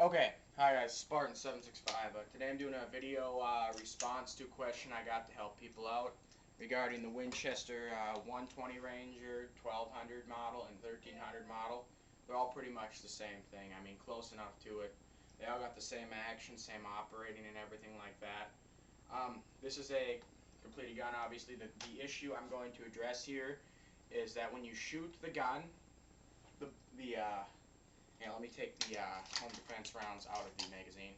Okay, hi guys, Spartan765. Today I'm doing a video response to a question I got to help people out regarding the Winchester 120 Ranger, 1200 model, and 1300 model. They're all pretty much the same thing. I mean, close enough to it. They all got the same action, same operating, and everything like that. This is a completed gun, obviously. The issue I'm going to address here is that when you shoot the gun, let me take the home defense rounds out of the magazine.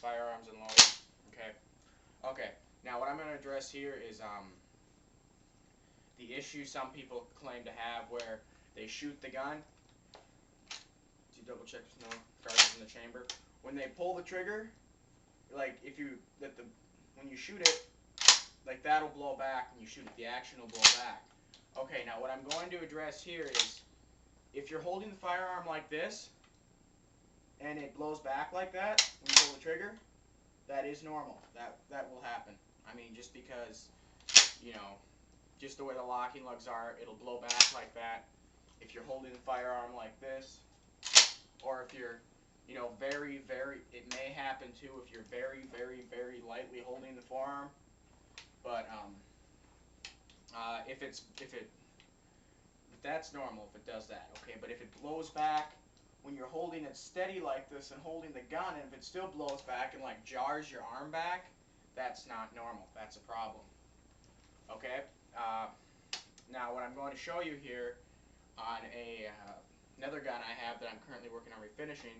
Firearms unloaded. Okay. Now what I'm going to address here is the issue some people claim to have where they shoot the gun. Do you double check there's no cartridge in the chamber? When they pull the trigger, like when you shoot it, like that'll blow back. When you shoot it, the action will blow back. Okay. Now what I'm going to address here is, if you're holding the firearm like this, and it blows back like that when you pull the trigger, that is normal. That will happen. I mean, just because, just the way the locking lugs are, it'll blow back like that. If you're holding the firearm like this, or if you're, it may happen too if you're very, very, very lightly holding the forearm. But if that's normal if it does that, okay? But if it blows back when you're holding it steady like this and holding the gun, and if it still blows back and like jars your arm back, that's not normal. That's a problem. Okay? Now what I'm going to show you here on another gun I have that I'm currently working on refinishing,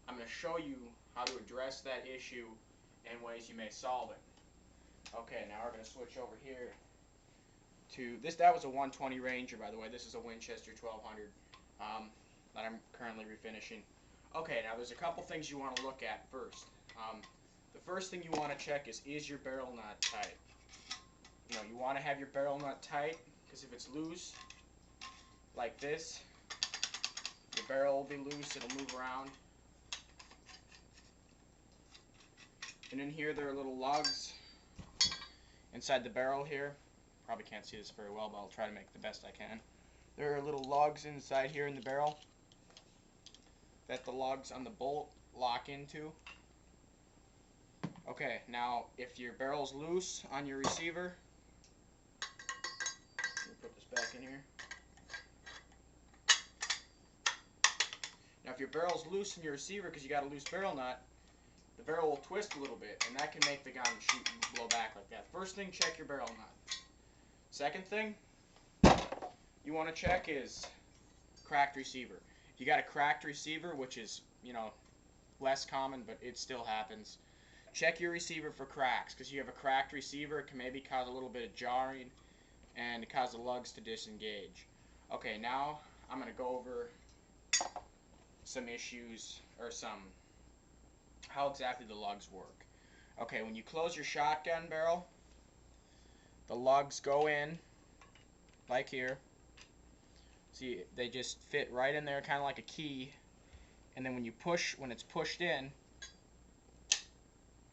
I'm going to show you how to address that issue and ways you may solve it. Okay, now we're going to switch over here to this. That was a 120 Ranger, by the way. This is a Winchester 1200 that I'm currently refinishing. Okay, now there's a couple things you want to look at first. The first thing you want to check is your barrel nut tight? You want to have your barrel nut tight, because if it's loose, like this, your barrel will be loose, it'll move around. And in here there are little lugs inside the barrel here. Probably can't see this very well, but I'll try to make the best I can. There are little lugs inside here in the barrel that the lugs on the bolt lock into. Okay, now if your barrel's loose on your receiver, let me put this back in here. Now if your barrel's loose in your receiver because you got a loose barrel nut, the barrel will twist a little bit, and that can make the gun shoot and blow back like that. First thing, check your barrel nut. Second thing you want to check is cracked receiver. If you got a cracked receiver, which is, less common, but it still happens, check your receiver for cracks, because you have a cracked receiver, it can maybe cause a little bit of jarring and cause the lugs to disengage. Okay, now I'm going to go over some issues, or how exactly the lugs work. Okay, when you close your shotgun barrel, the lugs go in like here. See, they just fit right in there, kind of like a key. And then when it's pushed in,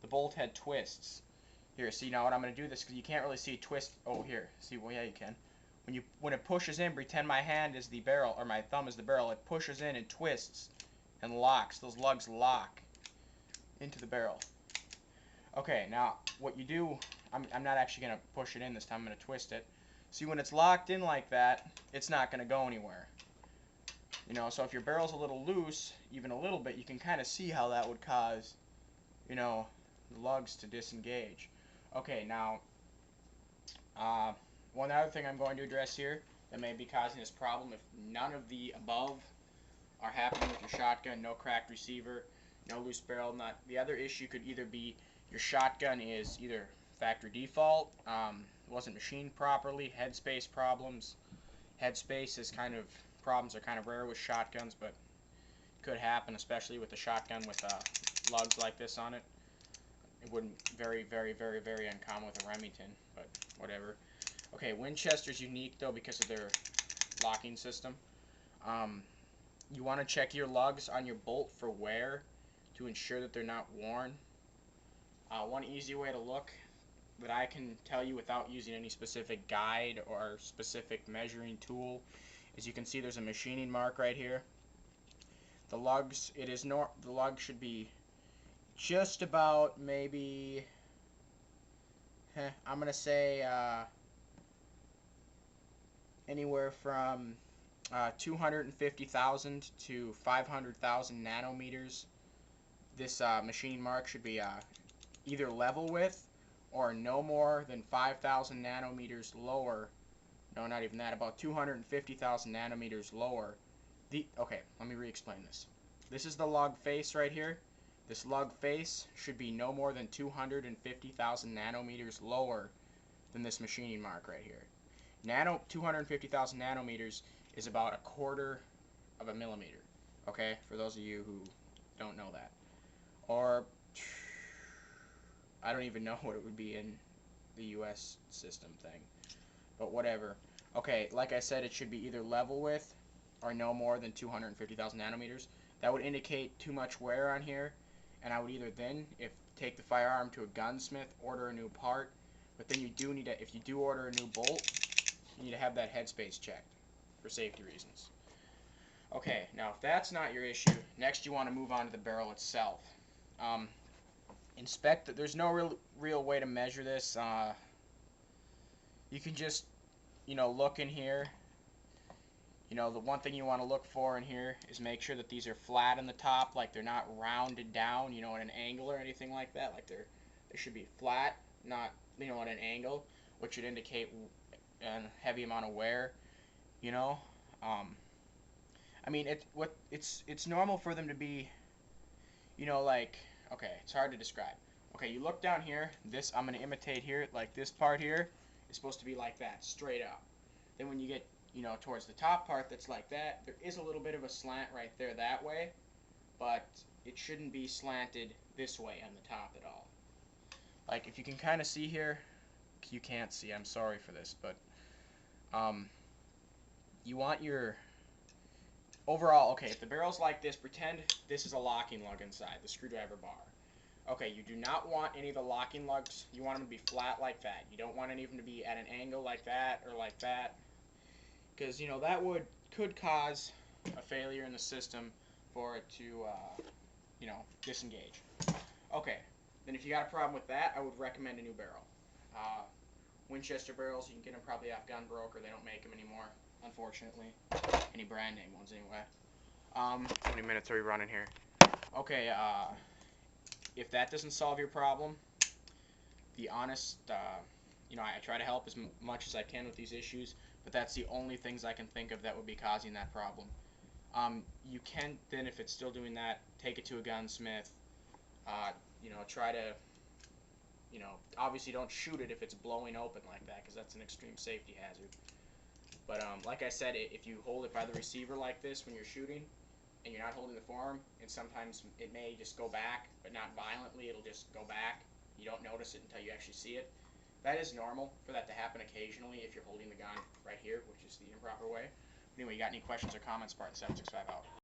the bolt head twists. Here, see, now what I'm going to do this, because you can't really see twist. Oh, here, see, well, yeah, you can. When it pushes in, pretend my hand is the barrel, or my thumb is the barrel. It pushes in and twists and locks. Those lugs lock into the barrel. Okay, now what you do, I'm not actually going to push it in this time, I'm going to twist it. See, when it's locked in like that, it's not going to go anywhere. So if your barrel's a little loose, even a little bit, you can kind of see how that would cause, the lugs to disengage. Okay, now, one other thing I'm going to address here that may be causing this problem, if none of the above are happening with your shotgun, no cracked receiver, no loose barrel nut, the other issue could either be your shotgun is either factory default, wasn't machined properly, headspace problems. Headspace is problems are kind of rare with shotguns, but could happen, especially with a shotgun with lugs like this on it. It wouldn't very, very, very, very uncommon with a Remington, but whatever. Okay, Winchester's unique though because of their locking system. You want to check your lugs on your bolt for wear to ensure that they're not worn. One easy way to look that I can tell you without using any specific guide or specific measuring tool is you can see there's a machining mark right here. The lugs, the lug should be just about maybe, I'm gonna say anywhere from 250,000 to 500,000 nanometers. This machining mark should be either level with or no more than 5,000 nanometers lower. No, not even that. About 250,000 nanometers lower. Okay, let me re-explain this. This is the lug face right here. This lug face should be no more than 250,000 nanometers lower than this machining mark right here. 250,000 nanometers is about a quarter of a millimeter. Okay, for those of you who don't know that. Or, I don't even know what it would be in the US system thing. But whatever. Okay, like I said, it should be either level with or no more than 250,000 nanometers. That would indicate too much wear on here, and I would either then, take the firearm to a gunsmith, order a new part. But then you do need to, if you do order a new bolt, you need to have that headspace checked for safety reasons. Okay, now if that's not your issue, next you want to move on to the barrel itself. Inspect it. There's no real way to measure this. You can just, look in here. The one thing you want to look for in here is make sure that these are flat in the top, like they're not rounded down, at an angle or anything like that. Like they should be flat, not, at an angle, which should indicate a heavy amount of wear. I mean, it's normal for them to be, like, okay, it's hard to describe. Okay, you look down here. This I'm gonna imitate here, like this part here is supposed to be like that, straight up. Then when you get, towards the top part that's like that, there is a little bit of a slant right there that way, but it shouldn't be slanted this way on the top at all. Like, if you can kind of see here, you can't see, I'm sorry for this, but you want your overall, okay, if the barrel's like this, pretend this is a locking lug inside, the screwdriver bar. Okay, you do not want any of the locking lugs, you want them to be flat like that. You don't want any of them to be at an angle like that or like that, because, that could cause a failure in the system for it to, disengage. Okay, then if you got a problem with that, I would recommend a new barrel. Winchester barrels, you can get them probably off Gunbroker. They don't make them anymore, unfortunately. Any brand name ones, anyway. How many minutes are we running here? Okay, if that doesn't solve your problem, be honest, I try to help as much as I can with these issues, but that's the only things I can think of that would be causing that problem. You can then, if it's still doing that, take it to a gunsmith. Try to, obviously don't shoot it if it's blowing open like that, because that's an extreme safety hazard. But like I said, if you hold it by the receiver like this when you're shooting, and you're not holding the forearm, and sometimes it may just go back, but not violently, it'll just go back. You don't notice it until you actually see it. That is normal for that to happen occasionally if you're holding the gun right here, which is the improper way. Anyway, you got any questions or comments, Spartan765 out.